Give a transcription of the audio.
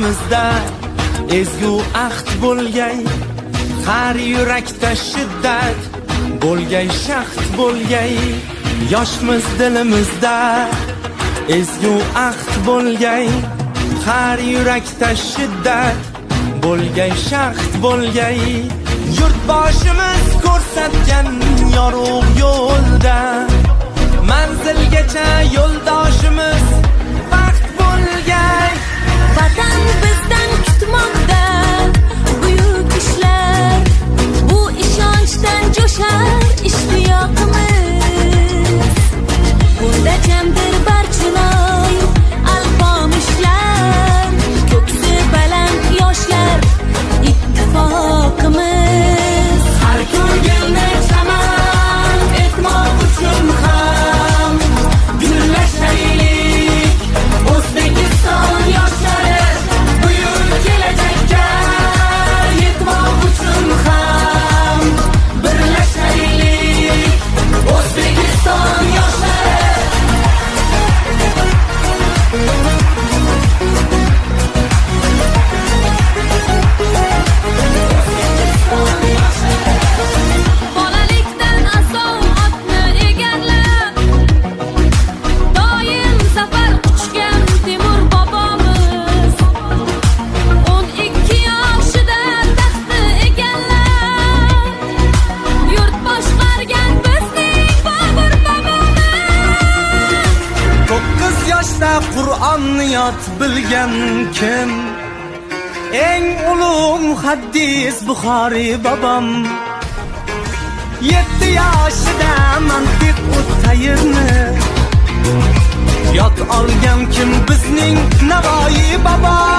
dilimizda ezgu ahd bo'lgay, har yurakda shiddat bo'lgay, shaxt bo'lgay. Yoshmiz dilimizda ezgu ahd bo'lgay, har yurakda shiddat bo'lgay, shaxt bo'lgay. Yurtboshimiz ko'rsatgan yorug' yo'lda manzilgacha yo'ldoshimiz baxt bo'lgay. Vatan bizdan kutmoqda buyuk ishlar, bu ishonchdan jo'shar ishtiyoqimiz. Bunda jamdir barchinoy alpomushlar, ko'ksi baland yoshlar ittifoqimiz. Har ko'ngilni chaman etmoq uchun ham birlashaylik. O'zbekiston yoshlari buyuk kelajakka yetmoq uchun ham birlashaylik. O'zbekiston yoshlari Bolalikdan asov otni egallab, doim safar quchgan Temur bobomiz. 12 yoshida taxtni egallab, yurt boshqargan bizning Bobur bobomiz. 9 yoshda Qur'onni yod bilgan kim? Eng ulug' muhaddis Buxoriy bobom. 7 yoshida mantiq o'tayirni yod olgan kim? Bizning Navoiy bobom.